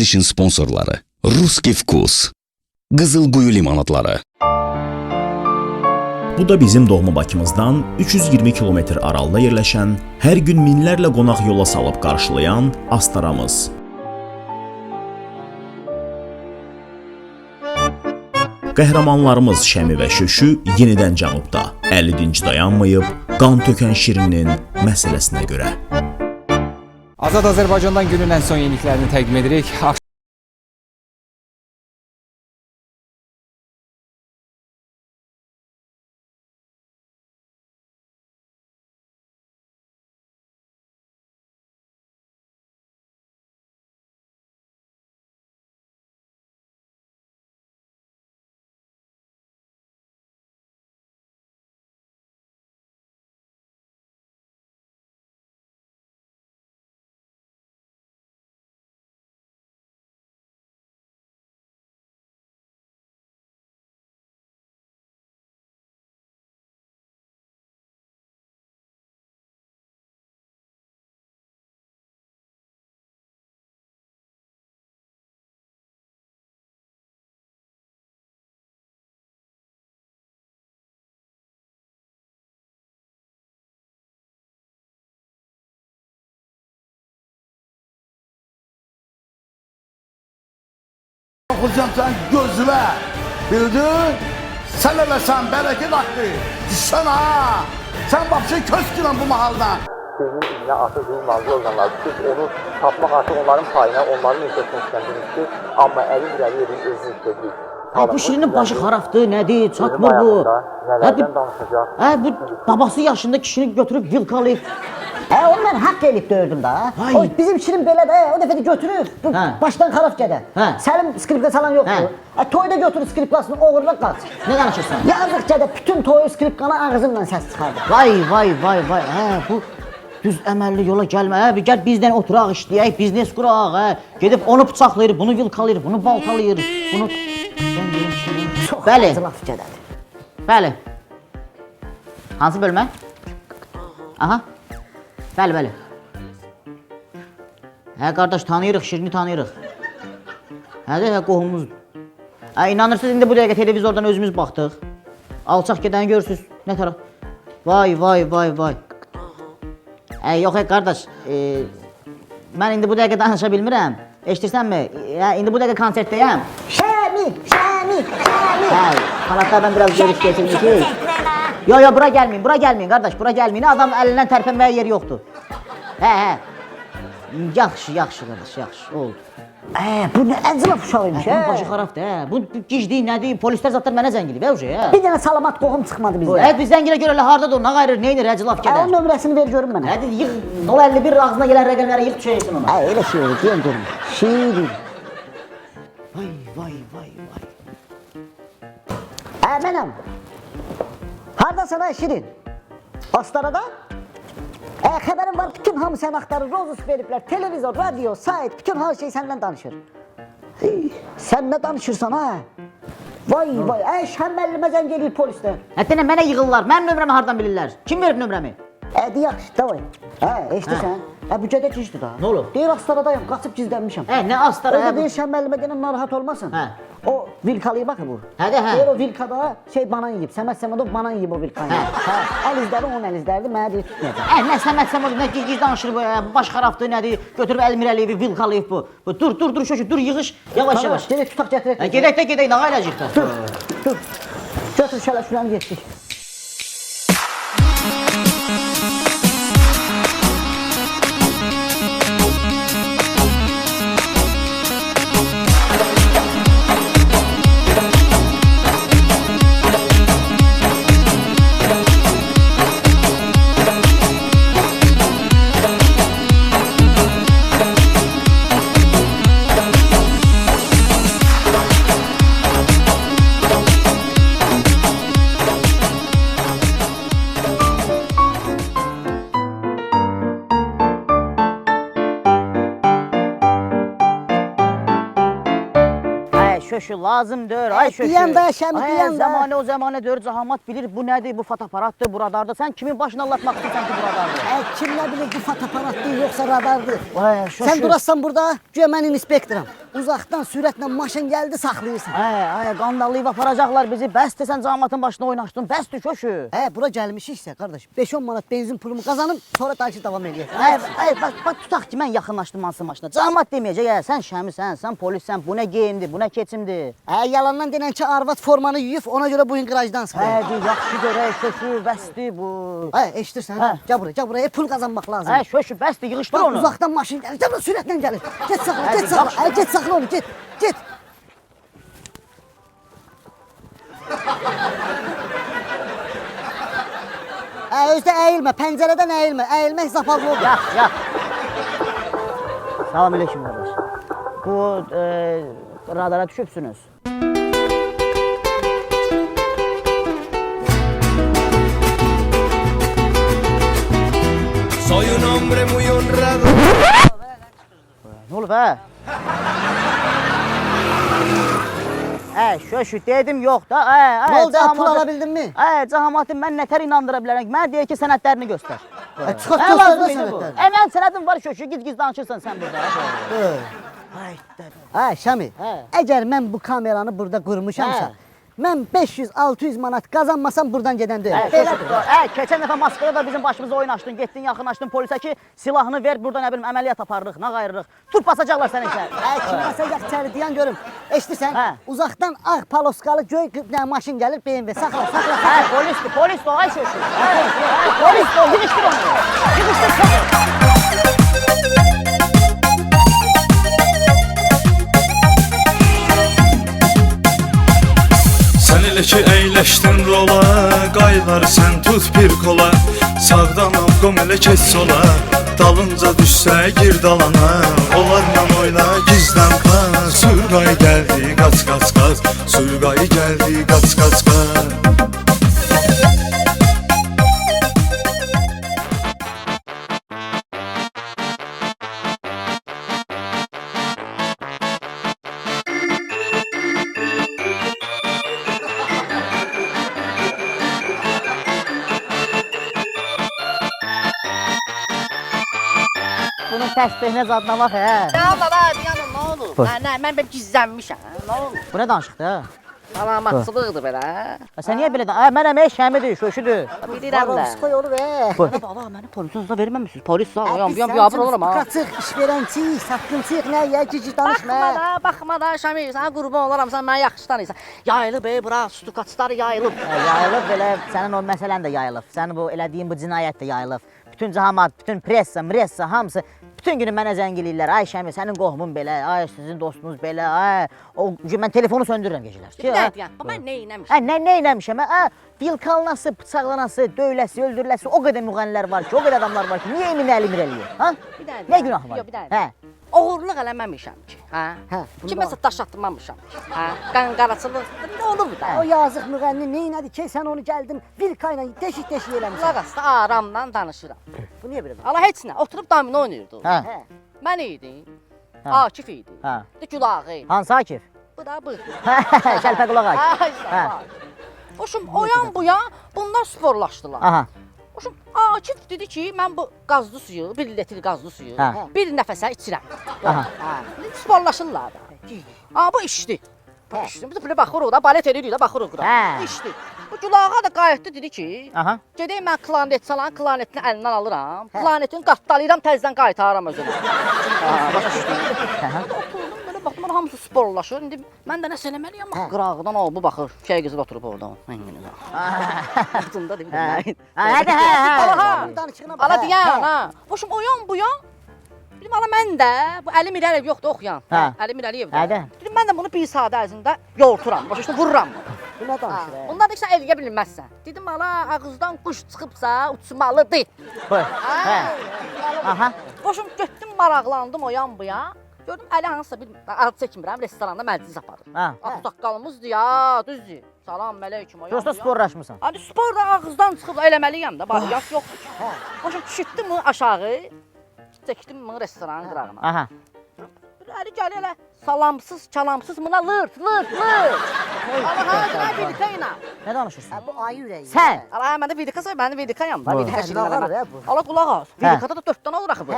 verilişin sponsorları Ruski Vkus, Qızılquyu limonadları. Bu da bizim doğma Bakımızdan 320 kilometr aralıda yerləşən, hər gün minlərlə qonaq yola salıb qarşılayan Astaramız. Qəhrəmanlarımız Şəmi və Şöşü yenidən cənubda, 50 dinc dayanmayıb, qan tökən Şirinin məsələsinə görə. Azad Azərbaycandan günün ən son yeniliklərini təqdim edirik. Bakacağım sen gözüme, bildin? Sen ölesən, bərəkət haqqı, düşsən ha! Sen bakışın köskünən bu mahaldan. Sözün üzünə atı durulmazlı orqanlar düşüb, onu tapmaq artıq onların payına, onların ülkəsindən işləndirilmişdir. Amma Əli Mirəliyevin özünü istədik. Bu Şirinin başı xarabdır, nədir, çatmır bu. Nələrdən danışacaq? Bu babası yaşında kişini götürüb vilkalayıb. Onu mən haqq elib dördüm da. O bizim Şirin belə də, o dəfə də götürüb. Başdan xarab gedə. Səlim skripka salan yoxdur. Toyda götürüb skripkasını oğurlaq qaç. Ne danışırsan? Yazıq gedə, bütün toyu skripkanı ağzımla səs çıxardı. Vay. Bu düz əməlli yola gəlmə. Bir gəl bizdən oturaq işləyək, biznes quraq. Gedib onu bıçaqlayır, bunu vilkalayır, bunu baltalayır, bunu... Çox Bəli. acı laf gedədir. Bəli. Hansı bölmə? Aha. Bəli. Qardaş, tanıyırıq, Şirini tanıyırıq. Qohumumuzdur. İnanırsınız, indi bu dəqiqə televizordan özümüz baxdıq. Alçaq gedəni görürsünüz, nə tərəf? Vay. Yox, qardaş, mən indi bu dəqiqə danışa bilmirəm. Eşitirsənmi? İndi bu dəqiqə konsertdəyəm. Şəmi. Kanatlardan biraz görüş getirmişik. Yo, bura gəlməyin, qardaş, bura gəlməyin. Adam əlindən tərpənməyə yer yoxdur. Yaxşı, qardaş, yaxşı, oldu. Bu nə əclaf uşağıymış, Bunun başı xarabdır, Bu gicdir, nədir, polislər zatlar mənə zəng edib, Bir dənə salamat qohum çıxmadı bizdə. Biz zəng görə harada dur, nə qayırır, neynir, əclaf gedər. Onun nömrəsini ver görüm mənə. 051 ağzına gələn rəqəmləri yığ düşəyəsin ona. Elə şey olur, deyəm görüm. Şirin. Vay. Mənəm. Hardasan ay Şirin? Astarada? Xəbərim var, bütün hamı sən axtarır, rozus veriblər, televizor, radio, sayt, bütün her şey səndən danışır. Sən nə danışırsan ha? Vay, şəmməllimə zəng eləyir polislər. Hətta mənə yığırlar, mənim nömrəmi hardan bilirlər? Kim verib nömrəmi? Yaxşı, davay. Eşitirsən? Bu gədə gizdir da. Nə olub? Deyir Astaradayım, qaçıb gizlənmişəm. Nə Astara? Özü deyir şəmməllimə deyən narahat olmasın. O vilkalıyı baxı bu. Deyir o vilkada banan yiyib, Səməd Səmədov banan yiyib o vilkanı. Əl izləri onun əl izləridir, mənə deyir tutmayacaq. Nə Səməd Səmədov, nə giz danışır bu, baş xarabdır, nədir, götürüb Əli Mirəliyevi vilkalayıb bu. Dur, şöşü, dur, yığış, yavaş. Gedək tutaq gətirək. Gedək, nə qayılacaq da? Dur. Götür şələ şuranı getdik. Şöşü lazımdır, ay şöşü. Deyəndə, Şəmi deyəndə. Zamanı o zamanı dör, cahamat bilir, bu nədir, bu fotoaparatdır, bu radardır. Sən kimin başını anlatmaq istəyirsən ki, bu radardır? Kim nə bilir, bu fotoaparatdır, yoxsa radardır. Şöşü. Sən durarsan burada, güya mən inspektoram. uzaqdan sürətlə maşın gəldi saxlayırsan. Qandallayıb aparacaqlar bizi. Bəsdir sən cəmaatın başına oynaşdın. Bəsdir köşü. Bura gəlmişiksə qardaş, 5-10 manat benzin pulumu qazanım, sonra dayıcı davam eləyək. Bax tutaq ki, mən yaxınlaşdım hansın maşına. Cəmaat deməyəcək, sən şəmisən, sən polissən, bu nə geyimdir, bu nə keçimdir. Yalandan denən ki, arvad formanı yuyub, ona görə bu gün qırajdan sıxır. Yaxşı görək, köşü, bəsdir bu. Eşidirsən? Gəl buraya, pul qazanmaq lazım. Köşü, bəsdir, yığışdır onu. Uzaqdan maşın gəlir, gəl sürətlə gəlir. Get saxla, get saxla onu, get. Özdə əyilmə, pəncərədən əyilmə, əyilmək zapallı olur. Yaq. Salam aleyküm qardaş. Bu radara düşübsünüz. Soy un hombre muy honrado. Ne olub Şöşü dedim yox da. Ne oldu, pul alabildin mi? Cahamatı mən nətər inandıra bilərəm? Mənə deyir ki, sənədlərini göstər. Çıxart göstərmə sənədləri. Mən sənədim var köşü, giz danışırsan sən burada. Şami, əgər mən bu kameranı burada qurmuşamsa, mən 500-600 manat qazanmasam buradan gedən deyil. Keçən dəfə Moskvada da bizim başımıza oynaşdın, getdin, yaxınlaşdın polisə ki, silahını ver, burada nə bilim əməliyyat aparırıq, nə qayırırıq. Tut basacaqlar səni içəri. Kim basacaq içəri deyən görüm. Eşidirsən, uzaqdan ağ paloskalı göy maşın gəlir, BMW, saxla. Polis o, ay köşü. Polis o, yığışdır onu. Sən elə ki əyləşdin rola, qaylar sən tut bir kola. Sağdan avqom elə keç sola, dalınca düşsə gir dalana. Onlarla oyna gizlən qaz, Sürqay gəldi qaç. Sürqay gəldi qaç. Bunun təsbihinə zadına bax, Dayanın, nə olub? Mən belə gizlənmişəm, nə olub? Bu nə danışıqdır, Salamatçılıqdır belə. Sən niyə belə mənəm şəmidir, köşüdür. Bilirəm də. Sıxoy olur, Bala, məni polisə verməmişsiniz, polis sağ yabır olurum ha. Qaçıq, işverənçiyik, satqınçıyıq, nə cici danışma. Baxma da, Şamil, sənə qurban olaram, sən məni yaxşı tanıyırsan. Yayılıb, bura, stukaçlar yayılıb. Yayılıb belə, sənin o məsələn də yayılıb. Sənin bu elədiyin bu cinayət də yayılıb. Bütün cahamat, bütün pressa, hamısı bütün günü mənə zəng eləyirlər. Ay Şəmi, sənin qohumun belə, ay sizin dostunuz belə, ay. Mən telefonu söndürürəm gecələr. Nə deyən? Mən nə eləmişəm? Nə eləmişəm? Vilkalnası, bıçaqlanası, döyüləsi, öldürüləsi o qədər müğənnilər var ki, o qədər adamlar var ki, niyə emin əlimir eləyir? Nə günah var? Yox, bir dənə. Oğurluq eləməmişəm ki. Kiməsə daş atmamışam ki. Qanqaraçılıq nə olub da? O yazıq müğənni neynədi ki, sən onu gəldin Vilkayla deşik eləmişsən. Qulaq aramdan danışıram. Bu niyə belə? Allah heç nə, oturub domino oynayırdı. Mən idim, Akif idi, Gülağı. Hansı Akif? Bu da bu. Şəlpə qulaq Akif. Hoşum oyan bu ya, bunlar sporlaşdılar. Hoşum Akif dedi ki, mən bu qazlı suyu, 1 litr qazlı suyu bir nəfəsə içirəm. Sporlaşırlar da. Bu içdi. Biz belə baxırıq da, balet edirik də, baxırıq qura. İçdi. Bu Gülağa da qayıtdı dedi ki, gedək mən klarnet salan, klarnetini əlindən alıram, klarnetin qatdalayıram, təzdən qaytararam özümə. Başa düşdüm. Oturdum belə baxdım, hamısı sporlaşır. İndi mən də nəsə eləməliyəm, qırağıdan o, bu baxır, şey qızı oturub orada. Altında deyim. Hədə, Ala deyən, hoşum oyan bu ya. Dedim, ala mən də, bu Əli Mirəliyev yoxdur oxuyan. Əli Mirəliyev də. Dedim, mən də bunu bir saat ərzində yorturam, başa düşdüm, vururam. Bu nə danışır? Onlar da sən eləyə bilməzsən. Dedim, ala ağızdan quş çıxıbsa uçmalıdır. Boşum getdim, maraqlandım o yan bu ya. Gördüm, Əli hansısa bir ad çəkmirəm, restoranda məclis aparır. Saqqalımızdır ya, düzdür. Salam, əleykum. Yoxsa sporlaşmısan? Hadi spor da ağızdan çıxıb eləməliyəm də, bariyat yoxdur ki. Boşum düşürdüm aşağı. Çəkdim bunu restoranın qırağına. Əli gəl elə salamsız, kalamsız buna lırt. Allah ha, Vidika ilə. Nə danışırsan? Bu ayı ürəyi. Sən. Allah mən də Vidika söz, mən də Vidikayam da. Vidika Hə, şirkətində. hə, bu. Allah qulaq as. Vidikada da 4 dənə olur axı bu.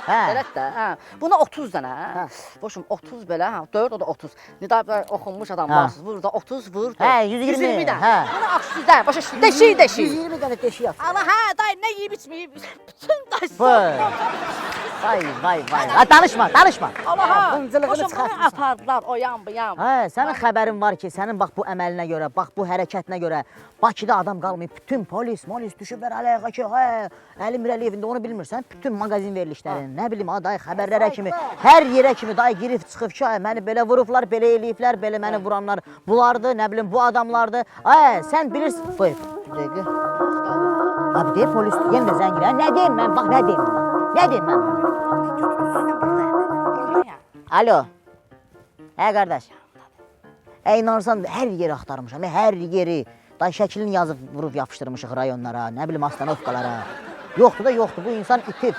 Hə. Elə də, hə. Buna 30 dənə. Boşum 30 belə, hə. 4 o da 30. Nida oxunmuş adamlarsınız. Burada 30 vur. Hə, 120 də. hə. Buna aksüzdə, başa deşik. 120 dənə deşik at. Allah hə, day nə yeyib içməyib. Bütün daşsın. Vay. Ha, danışma. Allah ha. Fıncılığını Boşum bunu çıxartmışsan. apardılar o yan bu yan. Hə, sənin xəbərin var ki, sənin bax bu əməlinə görə, bax bu hərəkətinə görə Bakıda adam qalmayıb, bütün polis düşüblər əleyhə ki, hə, Əli Mirəliyevində onu bilmirsən, bütün mağazin verilişlərini, nə bilim, day xəbərlərə kimi, hər yerə kimi day girib çıxıb ki, məni belə vurublar, belə eləyiblər, belə məni vuranlar bulardı, nə bilim, bu adamlardı. Hə, sən bilirsən, bir dəqiqə. Abi deyib polis, yenə də zəng elə, nə deyim mən, bax, nə deyim mən? Alo. Hə qardaş. İnanırsan hər yeri axtarmışam, hər yeri. Day şəklini yazıb vurub yapışdırmışıq rayonlara, nə bilim astanovkalara. Yoxdur, bu insan itib.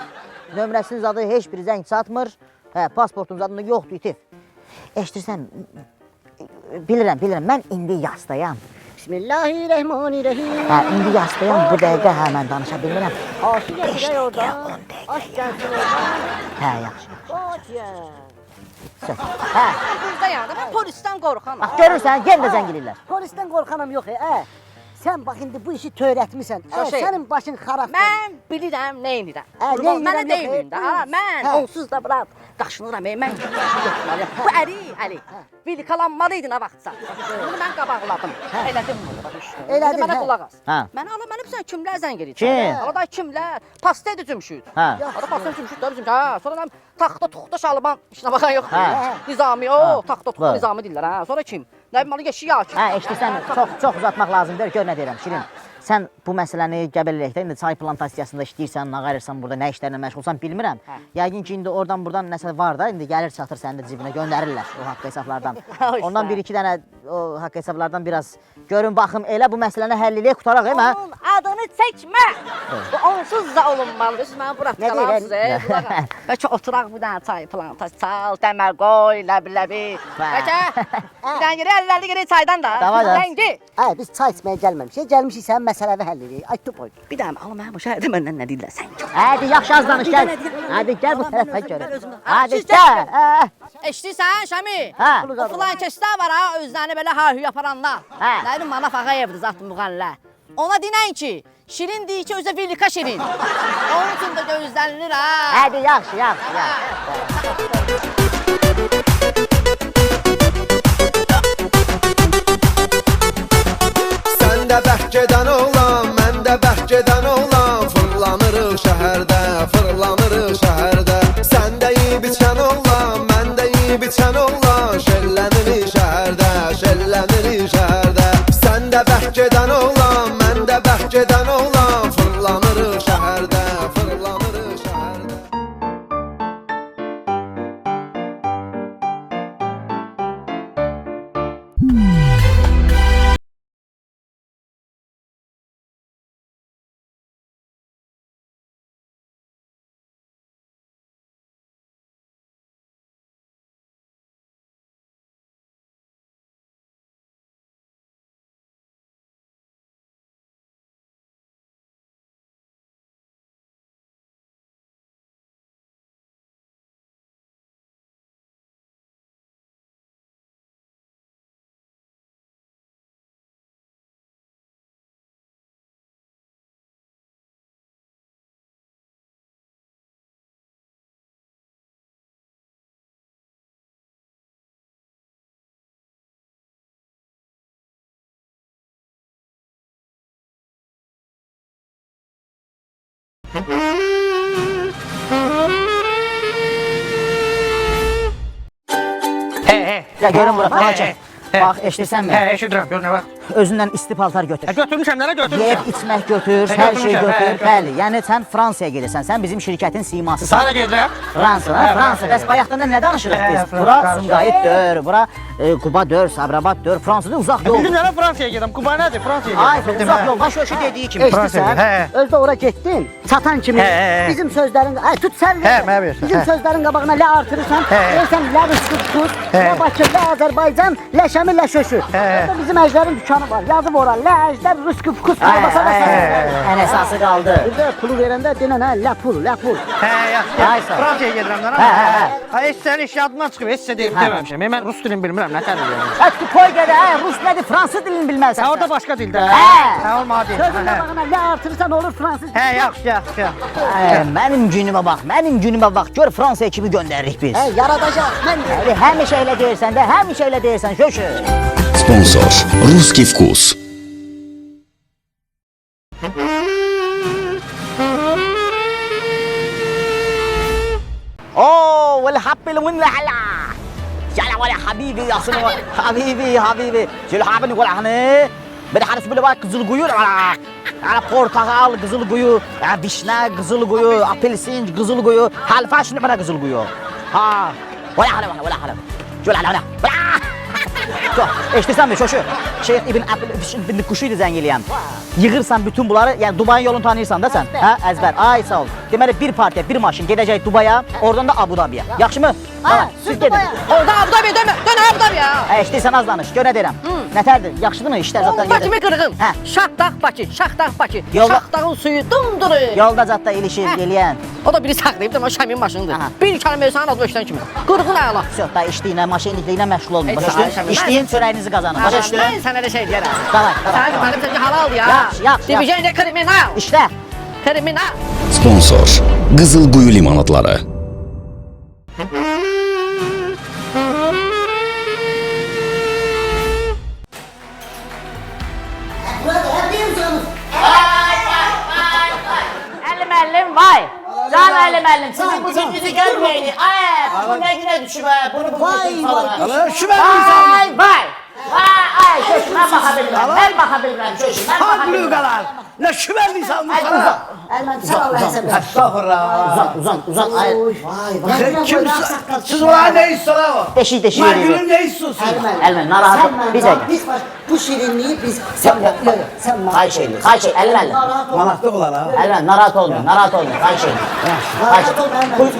Nömrəsinin adı heç bir zəng çatmır. Hə, pasportun adında yoxdur, itib. Eşidirsən, bilirəm, mən indi yasdayam. Bismillahirrahmanirrahim. Hə, indi yasdayam, bu dəqiqə mən danışa bilmirəm. Aşı gətirək orada. Aş gəlsin orada. Hə, yaxşı. Qoç ya. Hə, Burada yəni, mən polisdən qorxanam. bax görürsən, yenə də zəng eləyirlər. Polisdən qorxanam yox. Sən bax indi bu işi törətmisən. Sənin başın xarabdır. Mən bilirəm nə edirəm. nə Mənə edirəm, deyməyin də. yox, Mən hə. onsuz da bırak qaşınıram. Mən götürməliyəm. Bu Əli. Vilikalanmalı idi nə vaxtsa. Bunu mən qabaqladım. Elədim bunu. Bax işte. Elədin, Mənə hə. qulaq as. Hə. Mənə ala mənə bilirsən kimlər zəng edir. Kim? Ala kimlər? Pasta edəcəmşüd. Hə. Ada pasta edəcəmşüd da bizim. Hə. Sonra taxta tuxta şalban işinə baxan yox. Hə. Nizami o taxta tuxta Hə. nizami deyirlər. Hə. Sonra kim? Nə bilim yeşik ya kim? Hə, eşidirsən, çox uzatmaq lazımdır. Gör nə deyirəm, Şirin. Sən bu məsələni Qəbələkdə indi çay plantasiyasında işləyirsən, nağarırsan burada, nə işlərlə məşğulsan bilmirəm. Yəqin ki, indi oradan-buradan nəsə var da, indi gəlir çatır sənin də cibinə, göndərirlər o haqq hesablardan. Ondan bir-iki dənə o haqq hesablardan biraz görün, baxım, elə bu məsələni həll eləyək, qutaraq, mən. Onun adını çəkmə. Bu onsuz da olunmalıdır. Siz mənə bura tutalansınız. Bəlkə oturaq bir dənə çay plantası, çal, dəmər qoy, ləbi. Bəlkə bir dənə geri 50 geri çaydan da. Rəngi. Biz çay içməyə gəlməmişik. Gəlmişik sənin məsələvi həll edək. Ay tu qoy. Bir dənə alım mən bu şəhərdə məndən nə deyirlər sən? Hadi, yaxşı az danış, gəl. Hadi, gəl bu tərəfə görün. Hadi, gəl. Eşidirsən Şəmi? Hə. O filan keçlər var ha, özlərini belə ha-hü yaparanlar. Hə. Nə bilim, Manaf Ağayevdir zat müğənnilə. Ona dinən ki, Şirin deyir ki, özə Vilika Şirin. Onun üçün də gözlənilir ha. Hadi, yaxşı. Sən də bərk gedən oğlan, mən də bərk gedən oğlan. Fırlanırıq şəhərdə. Sən də yeyib içən oğlan, mən də yeyib içən oğlan. Şəllənirik şəhərdə. Sən də bərk gedən oğlan, mən də bərk gedən oğlan. Fırlanırıq şəhərdə. Ya görün bura, tamam çək. Bax, eşidirsən mi? Eşidirəm, gör nə var? özündən isti paltar götür. Götürmüşəm, nereye götürmüşəm? Yeyib içmək götür, hər şey götür. Bəli, yəni sən Fransaya gedirsən. Sən bizim şirkətin simasısan. Sana gedirəm. Fransa, Fransa. Bəs bayaqdan nə danışırıq biz? Bura Sumqayıtdır, bura Qubadır, Sabirabaddır. Fransada uzaq yol. Bizim nereye Fransa'ya gidelim? Kuba nedir? Fransa'ya Ay, gidelim. uzaq yol. Baş ölçü dediyi kimi. Eşitirsən? Özdə ora getdin. Çatan kimi bizim sözlərin, ay tut sən ver. mənə versən. Bizim sözlərin qabağına lə artırırsan. Deyirsən lə rüskütküz, lə Bakı, lə Azərbaycan, lə Şəmi, lə Şöşü. Orada bizim Əjdərin dükkanı var. Yazıb ora lə Əjdər rüskütküz. Ən əsası qaldı. Bir də pulu verəndə denən hə lə pul, lə pul. Ay, sağ ol. Fransa'ya gidirəm lan. Heç sən iş yadımdan çıxıb, heç sən deyib deməmişəm. Mən Rus dilini bilmirəm, nə tər edirəm. Hə, koy gədə, Rus nədir, Fransız dilini bilməlisən. Ha, orada başqa dildə. Hə. Olmadı. Sözün qabağına lə artırırsan olur fransız. Yaxşı. Mənim günümə bax, mənim günümə bax. Gör Fransaya kimi göndəririk biz. Yaradacaq. Mən Hə, həmişə elə deyirsən də, həmişə elə deyirsən, Şöşü. Sponsor Ruski Vkus. اوه والحب والنحلة يلا ولا حبيبي يا صنو حبيبي شو حابب نقول عنه بدي حارس بلا bak kızıl guyu على portakal kızıl guyu vişne kızıl guyu apelsin kızıl guyu halfa şunu bana kızıl guyu ha ولا حلا شو لا eşitirsən mi Şoşu? Şeyx İbn Kuşuydu zəng eləyən. Yığırsan bütün bunları, yəni Dubayın yolunu tanıyırsan da sən. Hə, əzbər. Ay sağ ol. Deməli bir partiya, bir maşın gedəcək Dubaya, oradan da Abu Dhabiyə. Yaxşı mı? Ha, siz gedin. Orada Abu Dhabi'ye dön Abu Dhabi'ye. Hə, eşitirsən az danış. Gör nə deyirəm. Nətərdir? Yaxşıdır mı? İşlər zaten Bakı mı qırğın? Hə. Şahdağ Bakı. Yolda- Şahdağın suyu dumduru. Yolda zətdə ilişir, eləyən. O da biri saxlayıb da Şəmin maşınıdır. Aha. Bir kəlmə versən az başdan kimi. Qırğın ayala. Yox, da işliyinə, maşinliklə məşğul olmayın. Başa Ay, düşdün? Şəmin, İşləyin, çörəyinizi qazanın. Başa düşdün? Mən sənə də şey deyərəm. Davay. Sən mənim sənə halal ya. Yaxşı. Dibicən də kriminal. İşlə. Kriminal. Sponsor Qızılquyu limonatları. Müəllim, vay. Can Ali müəllim, sizin bu tipinizi görməyini. Ay, bu nə günə düşüb ha? Bunu Ala şu ben Vay. Ay, Şöşü, mən baxa bilmirəm. Şöşü, mən baxa bilmirəm. Lugalar. Ne şu ben lisanım sana. Əlmən sən Allah həsən ver. Estağfurullah. Uzan. Ay, Sen kimsin? Siz ona ne istiyorlar o? deşik Ben yürüyor. gülüm ne istiyorsun? Əlmən, narahat ol. Bir dəqiqə. Biz var, bu şirinliği biz sen Xahiş edir, əlmən. Manatlık olan ha. Əlmən, narahat olmayın, xahiş edir.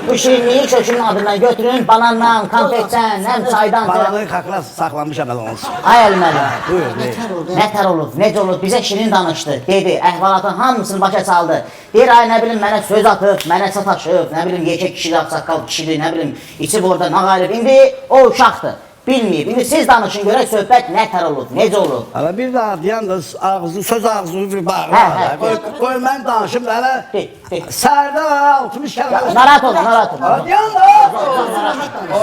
Bu şirinliği Şöşünün adından götürün, banandan, konfetdən, həm çaydan. Balanın kakla saklamışam ben onu. Ay Əlmən. Buyur bey. Nətər olub, necə olub, bizə şirin danışdı, dedi, əhvalatın hamısını başa çaldı. Deyir, ay nə bilim, mənə söz atıb, mənə sataşıb, nə bilim, yekə kişidir, saqqal kişidir, nə bilim, içib orada nağayıb. İndi o uşaqdır, bilməyib. İndi siz danışın görək, söhbət nətər olub, necə olub? Hala bir daha diyen de ağzı, söz ağzı bir bağır. He. Koy ben danışım da hele. De. Serde var 60 kere. Narahat olma. Hala diyen de.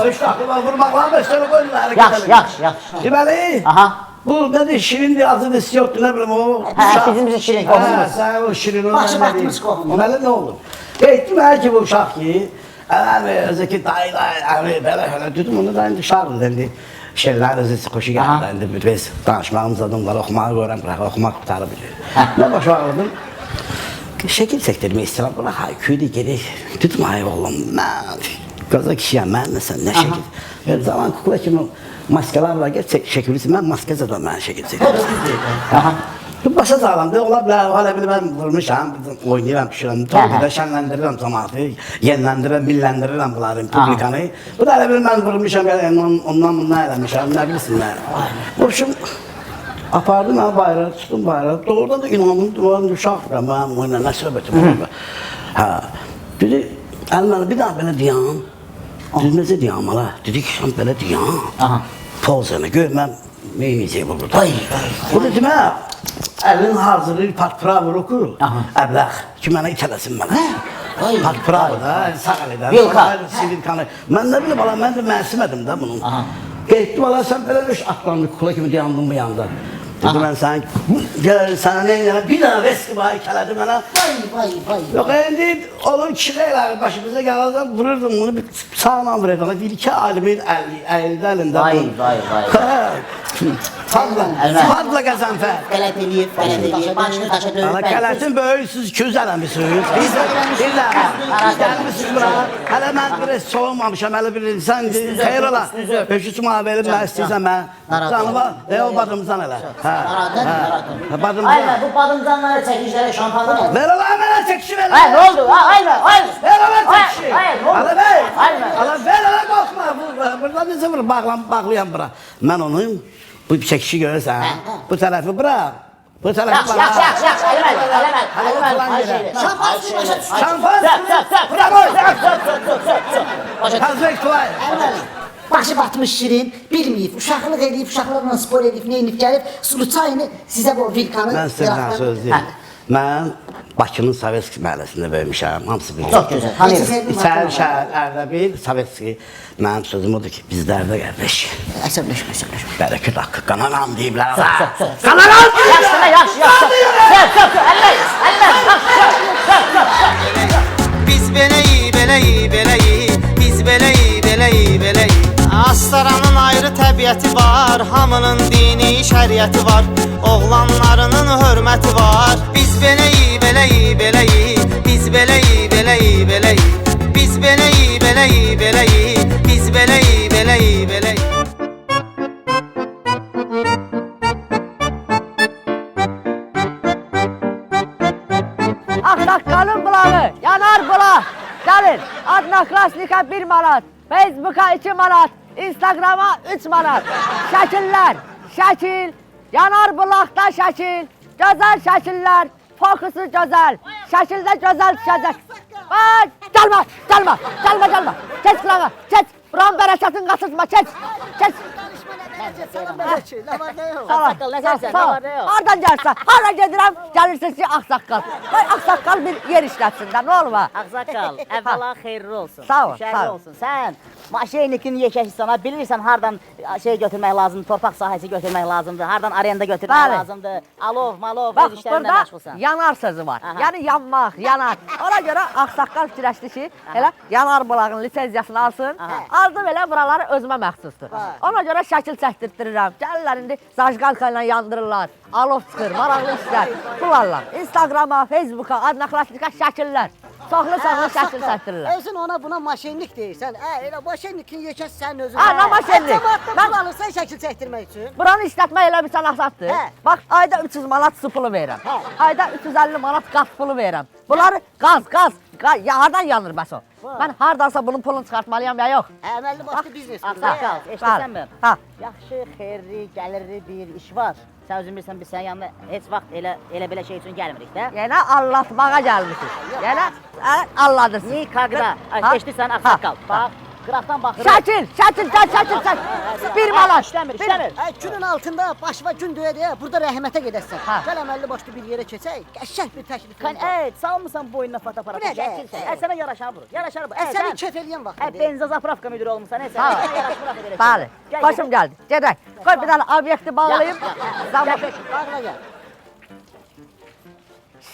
O iş aklıma vurmakla beşleri koydular. Yaxşı. Deməli, Aha. bu dedi şirin diye adı desi yoktu ne bileyim o. Bizim şirin Ha, qohumumuz. sen o şirin Başı batmış qohum. Deməli ne oldu? Gittim her ki bu uşaq ki. Özeki dayılar, böyle dedim onu da indi şarlı dendi. Şeyler özesi koşu geldi dendi. Biz danışmağımız adımlar okumağı öğren bırak okumak kurtarı biliyor. Ne başı ağırdım. Şekil çektirme istedim. Buna hayküydü geri. Dedim ay oğlum ben gaza kişiyim ben mesela ne şekil. Her zaman kukla kimi maskeler var gerçek şekilisi ben maske zaten ben şekil çektim. Başa sağlamdı, ola bilər, hala bilir mən vurmuşam, oynayıram, pişirəm, torpida şənləndirirəm cəmaatı, yenləndirirəm, milləndirirəm bunların publikanı. Bu da elə bilir mən vurmuşam, ondan bundan eləmişəm, nə bilsinlər. Vurmuşum, apardım mən bayrağı, çıxdım bayrağı, doğrudan da inandım, duvarım uşaqdır, mən oyna, nə söhbətim var. Hə, dedi, əlməli bir daha belə deyəm, dedi, necə deyəm, hala, dedi ki, sən belə deyəm, pozanı gör, mən neyməyəcək bu burada. Bu da demə, əlin hazırlayır, partpravır okur, əbləq, ki mənə itələsin mənə. Partpravır da, sağ elədən, sivilkanı. Mən nə bilim, mən də mənsimədim də bunun. Qeyddi, valla sən belə atlandı, kukla kimi dayandım bu yanda. Dedim ben sana gel sana ne ya bir daha veski bayi keladı bana. Vay. Yok indi olur kişiler başımıza gelirken vururdum bunu bir sağlam vururdum. Bir iki alimin elinde. Vay. Fadla Gazanfer. Qələt eləyib, başını taşa döyüb. Ana kələtin böyle siz közələmişsiniz. Biz gelmişsiniz bura. Hələ mən bir soğumamışam, hələ bir insan xeyr ola. 500 manat verib mən istəyirsən mən. Canıma, o badımızdan elə. Badımızdan. Aynen bu badımcanları çekişlere şampanlı ne? Ver ola mənə çəkişi ver. Ne oldu? Aynen. Ver ola çəkişi. Hayır, ne oldu? Ala ver. Aynen. Ala ver ola qalxma. Burada necə vurur? Bağlayan bura. Mən onu bu çəkişi görürsən. Bu tərəfi bırak. Bu tərəfi bırak. Yaxşı. Eləməl. Şampan. Hazır Kuvay. Başı batmış Şirin, bilməyib, uşaqlıq edib, uşaqlarla spor edib, neyinib gəlib, sulu çayını sizə bu vilkanı... Mən sizdən söz deyim. Mən Bakının Sovetski məhəlləsində böyümüşəm, hamısı bilir. Çox gözəl, tanıyırım. İçəri şəhər, Ərdəbil, Sovetski. Mənim sözüm odur ki, bizlərdə qardeş. Əsəbləşmə. Bərəkət haqqı, qananan deyiblər. Qananan deyiblər! Yaxşı. Biz beləyik, biz beləyik. Astaranın ayrı təbiəti var, hamının dini, şəriəti var. Oğlanlarının hörməti var. Biz beləyik, biz beləyik. Biz beləyik, biz beləyik. Aksakalın bulağı, yanar bulaq. Gəlin, adına klasika 1 manat, Facebook'a 2 manat, Instagram'a 3 manat. Şəkil, yanar bulaqda şəkil, gözəl şəkillər, fokusu gözəl, şəkildə gözəl düşəcək. Gəlmə, keç qılağa, keç, buranın bərəkətin qaçırtma, keç. Aksaqqal, nə sərsən? Nə var, nə yox? Hardan gəlsən? Hara gedirəm? Gəlirsiniz ki, Aksaqqal. Aksaqqal bir yer işlətsin də, nə olur ha? Aksaqqal, əvvəla xeyirli olsun. Sağ ol, Şərli sağ ol. olsun. Sən maşennikin yekəşisana bilirsən hardan şey götürmək lazımdır, torpaq sahəsi götürmək lazımdır, hardan arenda götürmək lazımdır. Alov, malov, Bax, öz işlərinlə burada məşğulsan. yanar sözü var. Aha. Yəni yanmaq, yanar. Ona görə Aksaqqal fikirləşdi ki, elə yanar bulağın lisenziyasını alsın. Aldım elə buraları özümə məxsusdur. Ona görə şəkil çəkdirtdirirəm. Gəlirlər indi zajqalka ilə yandırırlar. Alov çıxır, maraqlı işlər. Bularlar. Instagrama, Facebook'a, adına klasika şəkillər. Çoxlu şəkil çəkdirirlər. Özün ona buna maşenlik deyirsən. Elə maşenlikin yekəsi sənin özün. Nə maşenlik? Mən alırsan şəkil çəkdirmək üçün. Buranı işlətmək elə bir sənətdir. Bax, ayda 300 manat su pulu verirəm. Ayda 350 manat qaz pulu verirəm. Bunları qaz, hardan yanır bəs o? Mən hardansa bunun pulunu çıxartmalıyam ya yox. Əməlli başlı biznes. Aksaqqal, eşitirsən mi? Yaxşı, xeyirli, gəlirli bir iş var. Sən özün bilirsən, biz sənin yanına heç vaxt elə belə şey üçün gəlmirik də. Yenə allatmağa gəlmişik. Yenə alladırsın. Nikaqda, eşitirsən Aksaqqal. Bax, qıraqdan baxırıq. Şəkil. 1 manat. İşləmir. Günün altında başıma gün döyə deyə burada rəhmətə gedəsən. Gəl əməlli başlı bir yerə keçək, qəşəng bir təklifimiz var. Salmısan boynuna fotoaparat. Sənə yaraşar bu. Səni kef eləyən vaxt. Benzozapravka müdürü olmusan, sənə yaraşmır belə. Bəli, başım gəldi. Gedək. Qoy bir dənə obyekti bağlayım. Bağla gəl.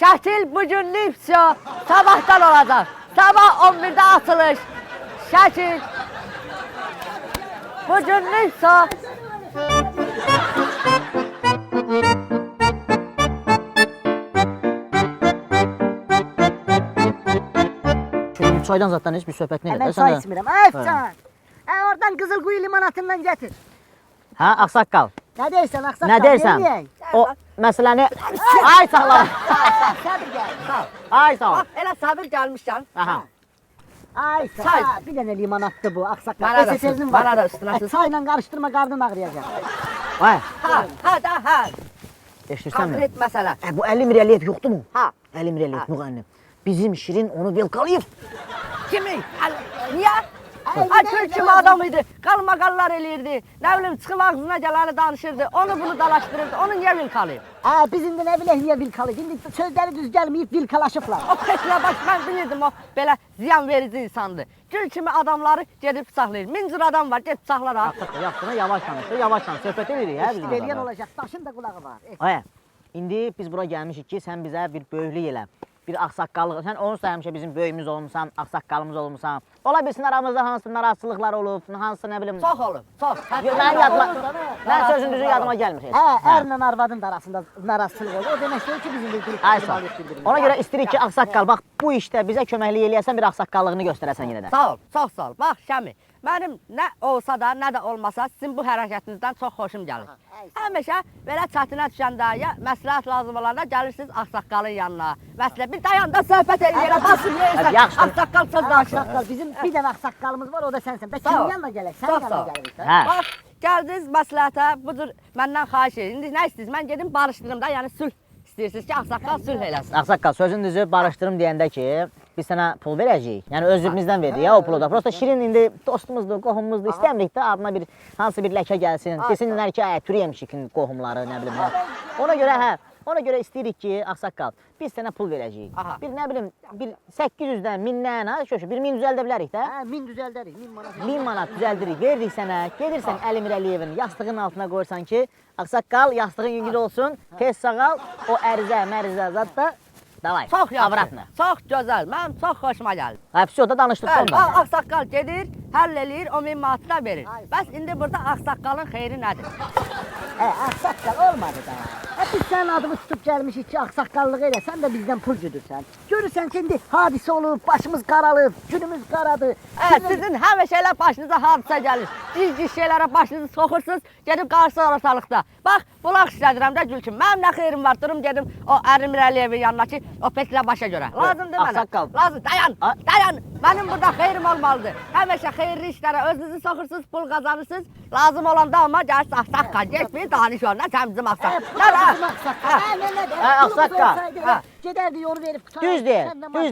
Şəkil bugünlük sabahdan olacaq. Sabah 11-də açılış. Şəkil. Bugünlük Çaydan zaten hiçbir söhbət nə Mən çay içmirəm. Can. Oradan Qızılquyu limonatından gətir. Ha, Aksaqqal. Nə deyirsən Aksaqqal? Nə deyirsən? O məsələni... Ay sağ ol. Sabir gəl. Ay sağ ol. Elə sabir gəlmişsən. Ay sağ ol. Bir dənə limonatdır bu Aksaqqal. Bana da üstünə. Çayla qarışdırma, qarnın ağrıyacaq. Vay. Ha. Eşitirsən mi? Konkret məsələ. Bu 50 milyaliyet yoxdur mu? Ha. 50 milyaliyet müğənnim. Bizim Şirin onu velkalayıb. Kimi? Niyə? Ay Türk kimi adam idi. Qalmaqallar eləyirdi. Nə bilim çıxıb ağzına gələni danışırdı. Onu bunu dalaşdırırdı. Onu niyə vilkalayıb? Bizim de ne bileyim niye vilkalı. Şimdi sözleri düz gelmeyip vilkalaşıplar. O Petra baş mən bilirdim o belə ziyan verici insandı. Gül kimi adamları gedib saxlayır. Min cür adam var, get saxlar ha. Yaptığına yavaş danış, yavaş danış. Söhbət edirik hə bizim Belgen adamlar. olacak. Taşın da kulağı var. Ay, indi biz bura gəlmişik ki, sən bizə bir böyüklük elə. Bir ağsaqqallıq. Sən onu həmişə bizim böyümüz olmusan, ağsaqqalımız olmusan. Ola bilsin aramızda hansı narahatçılıqlar olub, hansı nə bilim. Çox olub, çox. Mənim yadıma, mən sözün düzü yadıma gəlmir heç. Erle arvadın da arasında narahatsızlık oldu. O demek değil ki bizim bir grup Ay sağ ol. Ona görə istəyirik ki, ağsaqqal, bax bu işdə bizə köməklik eləyəsən, bir ağsaqqallığını göstərəsən yenə də. Sağ ol, çox sağ ol. Bax Şəmi, mənim nə olsa da, nə də olmasa sizin bu hərəkətinizdən çox xoşum gəlir. Həmişə belə çətinə düşəndə, ya məsləhət lazım olanda gəlirsiniz ağsaqqalın yanına. Məsələn, bir dayan da söhbət eləyirəm, basın yeyirsən, ağsaqqal söz danışır. Ağsaqqal, bizim bir dənə ağsaqqalımız var, o da sensin. Bəlkə Sağ ol. kimin yanına gələk? Sən Çox sağ yanına ol. gəlirik. Hə. Bax, gəldiniz məsləhətə, bu cür məndən xahiş edin. İndi nə istəyirsiniz? Mən gedim barışdırım da, yəni sülh istəyirsiniz ki, ağsaqqal sülh eləsin. Ağsaqqal, sözün düzü barışdırım deyəndə ki, biz sənə pul verəcəyik. Yəni özümüzdən verdik ya o pulu da. Prosta Şirin indi dostumuzdur, qohumumuzdur. İstəmirik də adına bir hansı bir ləkə gəlsin. Desinlər ki, türü yemişikin qohumları, nə bilim. Ona görə hə, ona görə istəyirik ki, ağsaqqal, biz sənə pul verəcəyik. Bir nə bilim, bir 800-dən, 1000-dən, ha, şöşü, bir 1000 düzəldə bilərik də. 1000 düzəldərik, 1000 manat. 1000 manat düzəldirik, veririk sənə. Gedirsən Əlimir Əliyevin yastığının altına qoyursan ki, ağsaqqal, yastığın yüngül olsun, tez sağal, o ərizə, mərizə zat da davay. Çox yaxşı, avratını. çox gözəl, mənim çox xoşuma gəldi. Hepsi o da danışdık ondan. Ağsaqqal gedir, həll eləyir, o 1000 manatı da verir. Bəs indi burada ağsaqqalın xeyri nədir? Ağsaqqal olmadı da. Biz sənin adını tutup gəlmişik ki, ağsaqqallıq elə, sən də bizdən pul güdürsən. Görürsən ki, indi hadisə olub, başımız qaralıb, günümüz qaradı. Sizin həmişə elə başınıza hadisə gəlir. Ciz şeylərə başınızı soxursunuz, gedib qarşısınız ortalıqda. Bax, bulaq işlədirəm də Gülçin. Mənim nə xeyrim var, durum gedim o Ərimir Əliyevin yanına ki, o Petrə başa görə. Lazımdır mənə. Ağsaqqal. Lazım, dayan. Mənim burada xeyrim olmalıdır. Həmişə xeyirli işlərə özünüzü soxursunuz, pul qazanırsınız. Lazım olanda amma gəlsin ağsaqqal, getməyin, danış onunla, sən bizim ağsaqqal. Ağsaqqal. Gedərdi yolu verib qutardı. Düz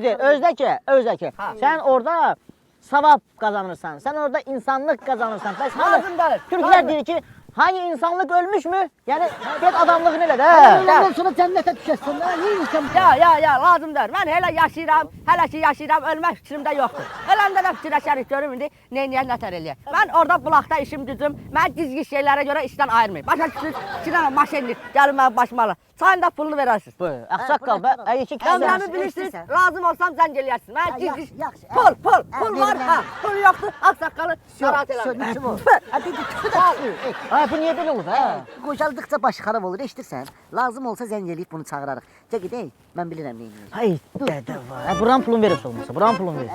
deyil. Özdəki. Sən orada savab qazanırsan, sən orada insanlıq qazanırsan. Lazımdır. Türklər deyir ki, hangi insanlık ölmüş mü? Yani get adamlığını elə də. Ondan sonra cənnətə düşəsən, neymişsən? Ya, lazımdır. Mən hələ yaşayıram, hələ ki yaşayıram, ölmək fikrimdə yoxdur. Öləndə də fikirləşərik, görüm indi neyniyən, nətər eləyək. Mən orada bulaqda işim gücüm, mən gizgi şeylərə görə işdən ayırmayım. Başa düşürüz, 2 dənə maşinlik, gəlin mənim başıma alın. Çayın da pulunu verərsiniz. Ağsaqqal, iki Qəmrəmi bilirsiniz, lazım olsam zəng eləyərsiniz. Mən gizgi, pul var, pul yoxdur, ağsaqqalı narahat eləmir. Ay, bu niyə belə olur, hə? Qocaldıqca başı xarab olur, eşidirsən? Lazım olsa zəng eləyib bunu çağırarıq. Gəl gedək, mən bilirəm neyini. Hay, dədə var. Buranın pulunu verirsə olmasa, buranın pulunu verir.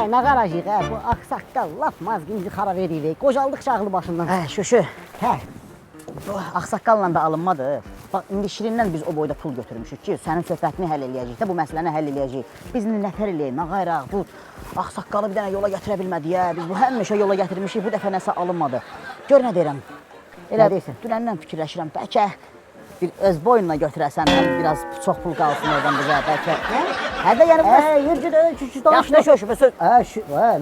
Nə qarajıq, bu ağsaqqal laf mazginci xarab edir. Qocaldıqca ağlı başından. Şöşü. Bu ağsaqqalla da alınmadı. Bax, indi Şirindən biz o boyda pul götürmüşük ki, sənin söhbətini həll eləyəcəyik də, bu məsələni həll eləyəcəyik. Biz indi nətər eləyək, nə qayraq, bu ağsaqqalı bir dənə yola gətirə bilmədik ya. Biz bu həmişə yola gətirmişik, bu dəfə nəsə alınmadı. Gör nə deyirəm. Elə deyirsən, dünəndən fikirləşirəm, bəlkə bir öz boyunla götürəsən, həm biraz çox pul qalsın oradan bizə, bəlkə. Hə də yəni bu Yürcü də, küçü danış. Yaxşı şöşü, söz.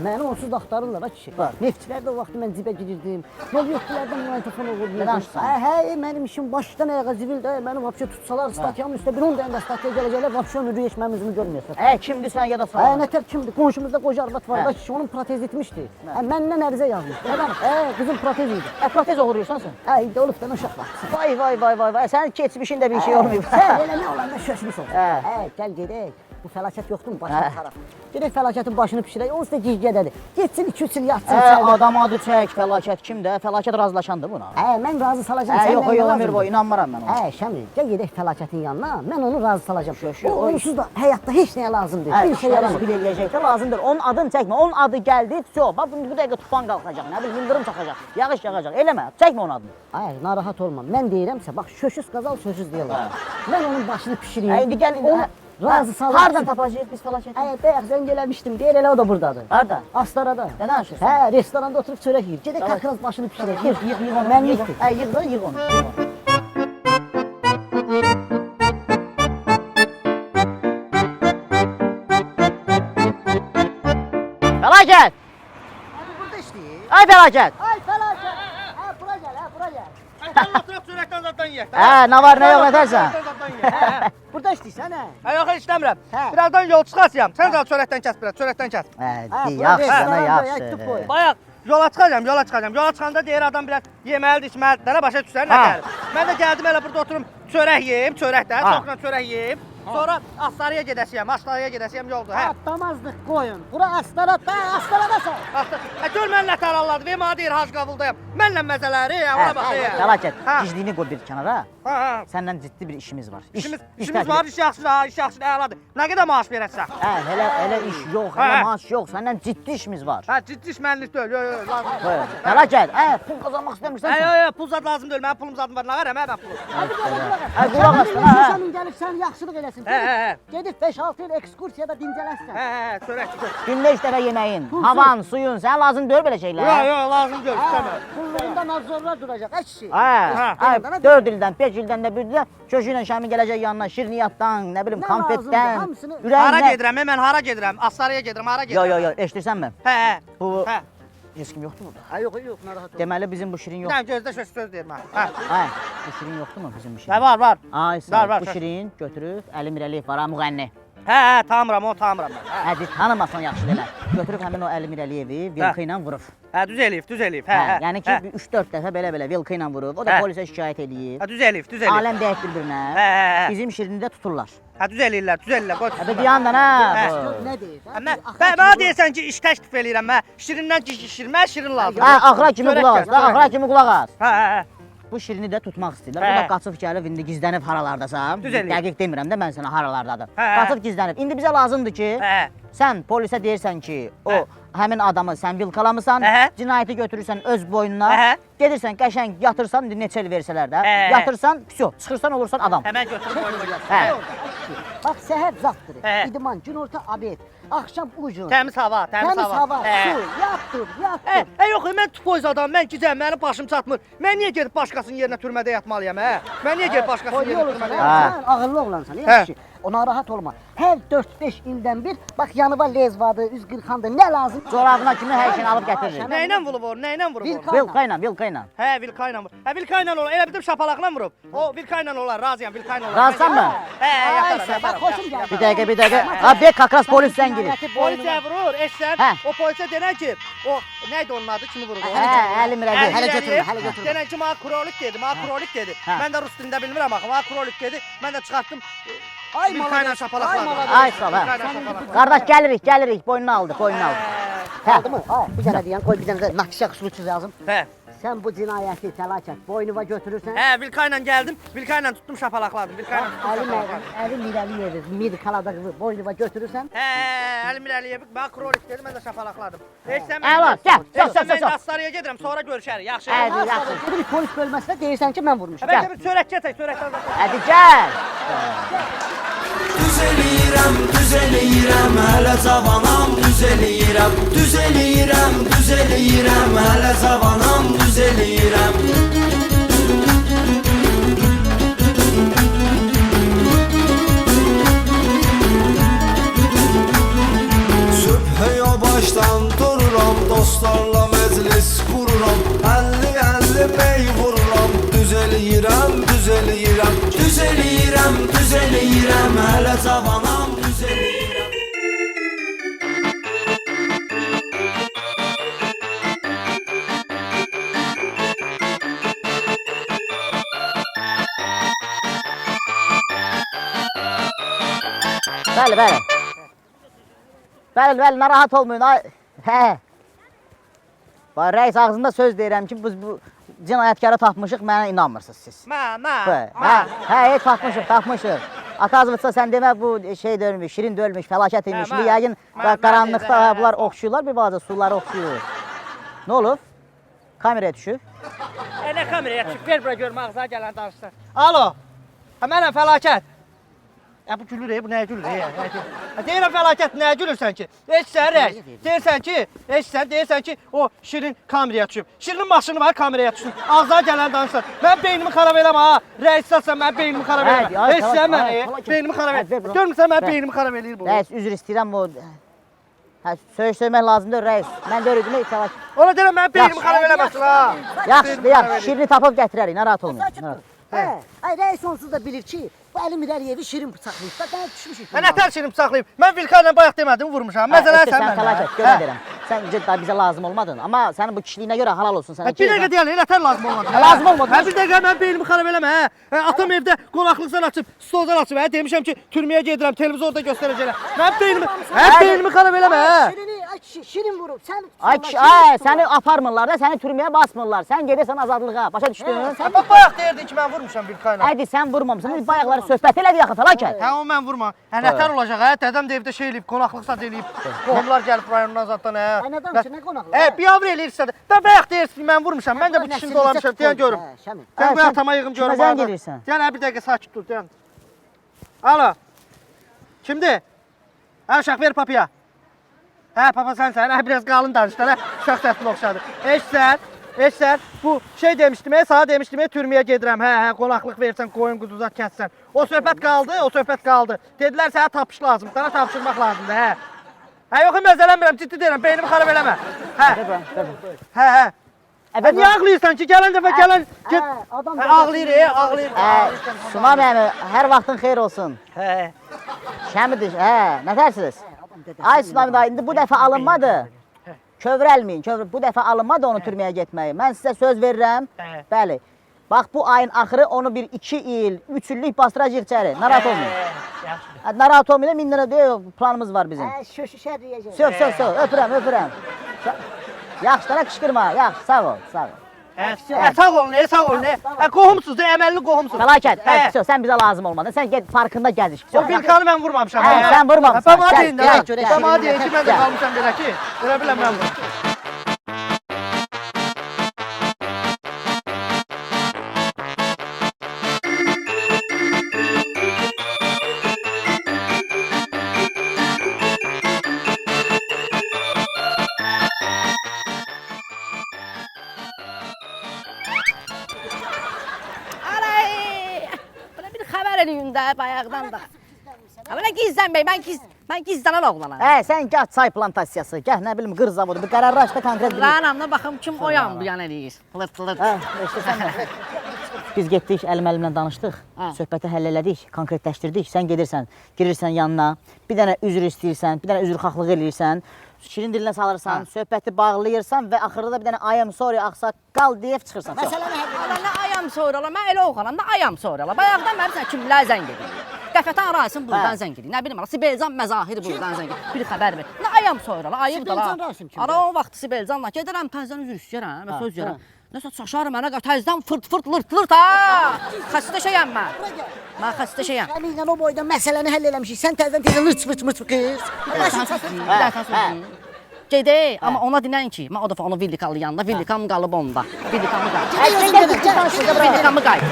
Məni onsuz da axtarırlar ha kişi. Neftçilərdə o vaxtı mən cibə girirdim. Yol yoxdulardan müayintəfon olurdu. Nə danışırsan? Mənim işim başdan ayağa zibildə. Məni vapşə tutsalar, statyamın üstə bir 10 dənə də statya gələcəklər, vapşə ömürlü yeşməmizimi görməyəsən. Kimdir sən ya da sağ? Nətər kimdir? Qonşumuzda qoca arvad var da kişi, onun protez etmişdi. Məndən ərizə yazmışdı. Qızım protez idi. Protez oğuruyursan sən? İndi olub da uşaq var. Vay, sənin keçmişində bir şey olmayıb. Sən elə nə olanda şöşmüş ol. Gəl gedək. Bu fəlakət yoxdur mu? Başını xarab. Gedək fəlakətin başını pişirək, onsuz da gicgədədir. Getsin 2-3 il yatsın içəridə. Adam adı çək, fəlakət kimdə? Fəlakət razılaşandır buna. Mən razı salacam. Yox, yolamır bu, inanmıram mən ona. Şəmi, gəl gedək fəlakətin yanına, mən onu razı salacam. Onsuz da həyatda heç nəyə lazımdır. Bir şey yaramır. Bil eləyəcək də lazımdır. Onun adını çəkmə, onun adı gəldi, bax bu dəqiqə tufan qalxacaq, nə bilim, yıldırım çaxacaq, yağış yağacaq, eləmə, çəkmə onun adını. Narahat olma, mən deyirəmsə, bax şöşüz qazal, sözüz deyirlər. Mən onun başını pişireyim. İndi gəl, onu razı salacam. Hardan tapacağıq biz fəlakəti? Bayaq zəng eləmişdim, deyir elə o da buradadır. Harda? Astarada. Nə danışırsan? Restoranda oturub çörək yeyir. Gedək kakraz başını pişirək. Yığ onu. Mənlikdir. Yığ onu. Fəlakət! Burada işləyir. Ay fəlakət! Ay fəlakət. Ha bura gəl, ha bura gəl. Sən oturub çörəkdən zaddan yeyək. Nə var, nə yox etərsən? Burada işləyirsən hə? Yox, işləmirəm. Hə. Birazdan yol çıxasıyam. Sən də çörəkdən kəs biraz, çörəkdən kəs. Yaxşı, sənə yaxşı. Bayaq yola çıxacam. Yola çıxanda deyir adam biraz yeməlidir, içməlidir. Nə başa düşsən, nə gəlir. Mən də gəldim elə burada oturum, çörək yeyim, çörəkdən, çoxla çörək yeyim. Sonra Astaraya gedəsiyəm yolda. Hə. Damazlıq qoyun. Bura Astara, Astaradasan. Gör mən nə taralladı, və mənə deyir hac qabuldayam. Mənlə məzələri, ona baxayım. Fəlakət, gizliyini qoy bir kənara. Ha. Səndən ciddi bir işimiz var. İşimiz var, iş yaxşıdır, iş yaxşıdır, əladır. Nə qədər maaş verəsən? Elə iş yox, elə maaş yox. Səndən ciddi işimiz var. Ciddi iş mənlik deyil, yox, lazım. Fəlakət, pul qazanmaq istəmirsən? Yox, pul zad lazım deyil, mənim pulum zadım var, nə verəm, mən pulum. Qulaq as, Sənin gəlib sən yaxşılıq eləsin. Gedib 5-6 il ekskursiyada dincələsən. Çörək. Gündə 3 dəfə yeməyin, havan, suyun, sənə lazım deyil belə şeylər. Yox, lazım deyil, istəmirəm. Pullarında nazorlar duracaq, əşi. 4 ildən, 5 ildən də bir də köşü ilə Şəmi gələcək yanına, şirniyyatdan, nə bilim, konfetdən, Hara gedirəm, mən hara gedirəm, Astaraya gedirəm, hara gedirəm. Yox, eşidirsən mi? Bu, heç kim yoxdur burada? Yox, narahat ol. Deməli bizim bu şirin yoxdur. Gözdə söz deyir mən. Bu şirin yoxdur mu bizim bu şirin? Var. Ay, sağ bu şirin götürüb, Əli Mirəliyev var, müğənni. Tanımıram, onu tanımıram. Tanımasan yaxşı demək. Götürüb həmin o Əli Mirəliyevi vilka ilə vurub. Düz eləyib. Yəni ki, 3-4 dəfə belə vilka ilə vurub. O da polisə şikayət eləyib. Düz eləyib. Aləm deyək bir-birinə. Bizim şirini də tuturlar. Düz eləyirlər. Hadi diyandan ha. Nə deyir? Mənə deyirsən ki, iş təklif eləyirəm mən. Şirindən şişirmə, şirin lazım. Axıra kimi qulaq as, axıra kimi qulaq as. Bu şirini də tutmaq istəyirlər. Bu da qaçıb gəlib, indi gizlənib haralardasan. Dəqiq demirəm də mən sənə haralardadır. Qaçıb gizlənib. İndi bizə lazımdır ki, sən polisə deyirsən ki, o həmin adamı sən vilkalamısan, cinayəti götürürsən öz boynuna, gedirsən qəşəng yatırsan, neçə il versələr də, yatırsan, çıxırsan olursan adam. Həmən götürüb boynuma. Bax, səhər zatdır, idman, günorta abed, axşam ucun. Təmiz hava, su, yatdır. Yox, mən tupoyuz adam, mən gicəm, mənim başım çatmır. Mən niyə gedib başqasının yerinə türmədə yatmalıyam, Mən niyə gedib başqasının yerinə türmədə yatmalıyam? Sən ağıllı oğlansan, yaxşı. Ona rahat olma. Hər 4-5 ildən bir, bax yanıva lezvadır, üz qırxandır, nə lazım? Corabına kimi hər şeyini alıb gətirir. Nəylə vurub? Vilka ilə. Vilka ilə vurub. Vilka ilə olur, elə bildim şapalaqla vurub. O vilka ilə olar, razıyam, vilka ilə olar. Razısan mı? Bax, xoşum gəlir. Bir dəqiqə. Bek kakras polisdən girir. Polisə vurur, eşsən. O polisə denən ki, o nəydi onun adı, kimi vurur? Əli Mirəliyev. Hələ götürmə. Denən ki, mənə krolik dedi. Mən də rus dilində bilmirəm axı, mənə krolik dedi. Mən də çıxartdım. Vilka ilə şapalaqladım. Ay sağ ol. Qardaş gəlirik. Boynunu aldı. Aldı mı? Bu gələ deyən, qoy bir dənə də nakişə xüsusi lazım. Sən bu cinayəti fəlakət boynuma götürürsən. Vilka ilə gəldim, vilka ilə tutdum şapalaqladım. Əli Mirəliyevi mirkaladığı boynuma götürürsən. Əli Mirəliyevi mən krolik dedim, mən də şapalaqladım. Əla, gəl. Mən də Astaraya gedirəm, sonra görüşərik. Yaxşı. Bir polis bölməsinə deyirsən ki, mən vurmuşam. Bəlkə bir çörək gətir, çörəkdən də. Hadi gəl. Düz eləyirəm, hələ cavanam, düz eləyirəm, hələ cavanam, düz eləyirəm. Sübhəyə başdan dururam, dostlarla məclis qururam, 50-50 mey vururam, düz eləyirəm, hələ cavanam, düz eləyirəm. Bəli, narahat olmayın. Rəis ağzında söz deyirəm ki, biz bu cinayətkarı tapmışıq, mənə inanmırsınız siz. Heç tapmışıq. Atazıvıtsa sən demə bu şey dölmüş, şirin dölmüş, fəlakət imiş. Yəqin qaranlıqda bunlar oxşuyurlar, bir bazı suları oxşuyur. Nə olub? Kameraya düşüb. Nə kameraya düşüb? Ver bura görmə ağzına gələn danışsın. Alo, mənəm fəlakət. Bu gülür, bu nəyə gülür? Deyirəm fəlakət, nəyə gülürsən ki? Deyirsən ki, o şirin kameraya düşüb. Şirinin maşını var, kameraya düşüb. Ağzına gələn danışsın. Mən beynimi xarab eləmə ha. Rəissən, mən beynimi xarab eləmə. Eşsən məni, beynimi xarab eləyir. Görmürsən, mən beynimi xarab eləyir bu. Rəis, üzr istəyirəm o... Hə, söymək lazımdır rəis. Mən də öyrədim itəlak. Ona deyirəm mənim beynimi xarab eləməsin ha. Yaxşı, yaxşı. Şirini tapıb gətirərik, narahat olmayın. Ay reis onsuz da bilir ki, bu Əli Mirəliyevi şirin bıçaqlayıb da ben düşmüşük. Nə tər şirin bıçaqlayıb? Mən Vilka ilə bayaq demədim, vurmuşam. Məsələn sən Sən fəlakət, görə deyirəm. Sən daha bizə lazım olmadın, amma sənin bu kişiliyinə görə halal olsun sənə. Bir dəqiqə deyəlim, elə tər lazım olmadı. Lazım olmadı. Hə, bir dəqiqə mən beynimi xarab eləmə, hə. Atam evdə qonaqlıqsan açıb, stoldan açıb, hə. Demişəm ki, türməyə gedirəm, televizorda göstərəcəklər. Mən beynimi xarab eləmə, hə. Şirin vurub, sən... Ay, səni aparmırlar da, səni türməyə basmırlar. Sən gedirsən azadlığa, başa düşdün? Sən bayaq deyirdin ki, mən vurmuşam Vilka ilə. Hadi sən vurmamısan, biz bayaqları söhbət elədik axı fəlakət. Hə, o mən vurma. Hə, nətər olacaq, hə? Dədəm də evdə şey eləyib, qonaqlıq sad eləyib. Qohumlar gəlib rayondan zaddan, hə. Ay, nə danışır, nə qonaqlıq? Hə, biavr eləyirsən. Ben bayaq deyirsin ki, mən vurmuşam. Mən də bu kişini dolamışam, deyən görüm. Sən bu atama yığım görüm. Kimə zəng edirsən? Deyən, hə, bir dəqiqə sakit dur, deyən. Alo. Kimdir? Hə, uşaq ver papaya. Hə, papa sənsən, hə, biraz qalın danışlar, hə. Uşaq səsini oxşadı. Eşsən, bu şey demişdim, sana demişdim, türməyə gedirəm, hə, qonaqlıq versən, qoyun quduzat kəssən. O söhbət qaldı. Dedilər sənə tapış lazım, sənə tapışırmaq lazımdır, hə. Hə, yox, məzələnmirəm, ciddi deyirəm, beynimi xarab eləmə. Hə. Niyə ağlayırsan ki, gələn dəfə ağlayır. Suma məmi, hər vaxtın xeyir olsun. Hə. Şəmidir, nə tərsiniz? Ay Sunami da, indi bu dəfə alınmadı. Kövrəlməyin, bu dəfə alınmadı onu türməyə getməyi. Mən sizə söz verirəm, bəli. Bax, bu ayın axırı onu bir 2 il, 3 illik bastıracaq içəri. Narahat olmayın. Narahat olmayın, 1000 lira deyil, planımız var bizim. Şöşü şərriyəcək. Söv, öpürəm. Yaxşı, qışqırma, yaxşı, sağ ol. Sağ ol, ne? Qohumsuz da, əməlli qohumsuz. Fəlakət, sən bizə lazım olmadın. Sən get parkında gəziş. O Vilkanı mən vurmamışam. Sən vurmamışsan. Baba deyin də, baba deyin ki, mən də qalmışam belə ki. Elə biləm mən vurmuşam. Bayaqdan da. Belə gizlənməy, mən gizlənən oğlanam. Sən gəh çay plantasiyası, gəh nə bilim qır zavodu, bir qərarlaşda konkret bir... Ranamda baxım kim o yan bu yan eləyir. Lırt. Biz getdik, əlimlə danışdıq, söhbəti həll elədik, konkretləşdirdik. Sən gedirsən, girirsən yanına, bir dənə üzr istəyirsən, bir dənə üzrxahlıq eləyirsən, şirin dilinə salırsan, söhbəti bağlayırsan və axırda da bir dənə ayam sorry, ağsaqqal deyib çıxırsan. Nə ayam sorala, mən elə oğlanam da ayam sorala. Bayaqdan mənim sən kimlər zəng edir. Qəfətən arasın buradan zəng edir. Nə bilim, Sibelcan Məzahir buradan zəng edir. Bir xəbər ver. Nə ayam sorala, ayıbdır la. Ara o vaxt Sibelcanla gedirəm, təzdən üzr istəyirəm, və söz görəm. Nəsə çaşarım mənə, təzdən fırt lırt ha. Xəstə şeyəm mən. Mən xəstə şeyəm. Səninlə o boyda məsələni həll eləmişik. Sən təzdən lırt qız. Gedək, amma ona dinləyin ki, mən o dəfə onu Villikalı yanında, Villikam qalıb onda. Villikamı qayıt.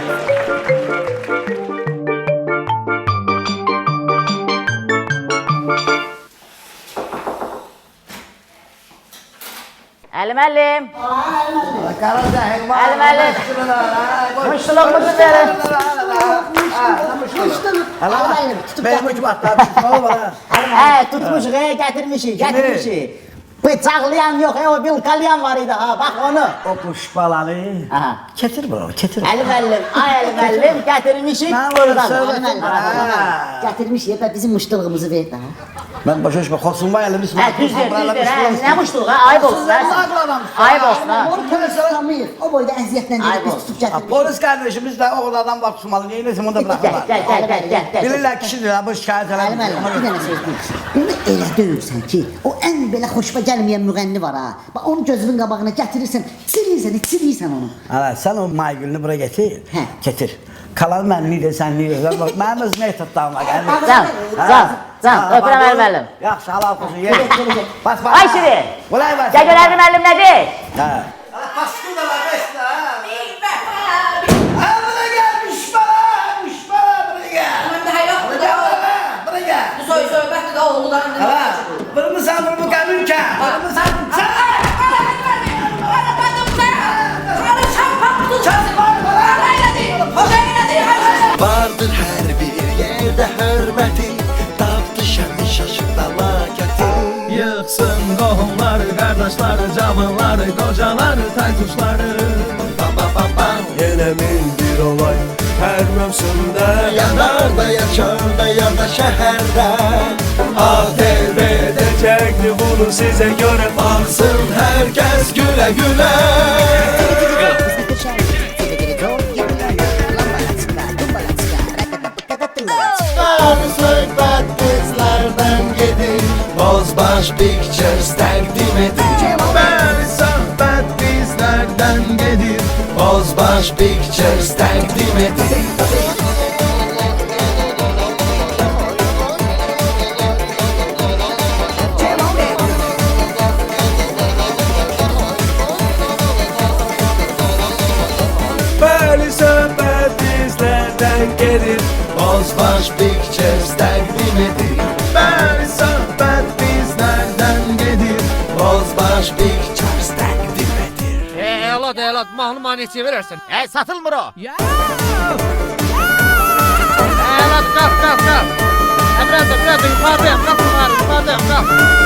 Əli müəllim. Əli müəllim. Muştuluğumuzu verin. Benim hüküm atlar. Tutmuşuq, gətirmişik. Bıçaqlayan yox, o vilkalayan var idi ha, bax onu. O kuş balanı. Getir bro, getir. Əli müəllim, gətirmişik. Gətirmişik, bizim muştuluğumuzu ver də. Ben başa düşme, xosun var elimiz. Düz ver, nə muştuluq ha, ayıb olsun. Ayıb olsun ha. Onu polis tanıyır, o boyda əziyyətləndirib, biz tutub gətirmişik. Polis kardeşimiz de o adam var tutmalı, neylesin onu da bırakırlar. Gəl. Bilirler kişidir ha, bu şikayet Əli müəllim, bir dənə söz deyim. Bunu elə döyürsən ki, o ən belə xoşuma gəlməyən müğənni var ha. Bax, onu gözünün qabağına gətirirsən, çirirsən onu. Hala, sen o maygülünü buraya getir. Getir. Kalan mənlidir, sənlidir. Mənim öz metodlarım var. Can, öpürəm Əli müəllim. Yaxşı, halal kusun, ye. Bas. Ay Şirin, Kolay bas. gəl Əli müəllim nədir? Baskı da var, besle ha. Buraya gel, müşbala, buraya gel. Buraya gel. Bu söhbətdir də oğludan. Hala, vurmuşsan vurmu kanırken. Vardır hər bir yerdə hörməti, tapdı şəmi şaşırdı əlaqəti. Yoxsa qocaları, taytuşları. Bam bam bam bam. Yenə min bir olay hər mövsümdə, yanarda, ya çöldə, ya da şəhərdə. ATV-də çəkdi bunu sizə görə, baxsın hər kəs gülə gülə. Söhbət qızlardan gedir, Bozbaş Pictures təqdim edir. Bəli, söhbət bizlərdən gedir, Bozbaş Pictures təqdim edir. Bəli, söhbət bizlərdən gedir, Bozbaş Pictures təqdim edir. Bəli, söhbət bizlərdən gedir, Bozbaş Pictures təqdim edir. Elad, mahnı neçəyə verərsən? Satılmır o. Elad, qalx. Biraz da yuxarıdayım, qalx yuxarıdayım, qalx.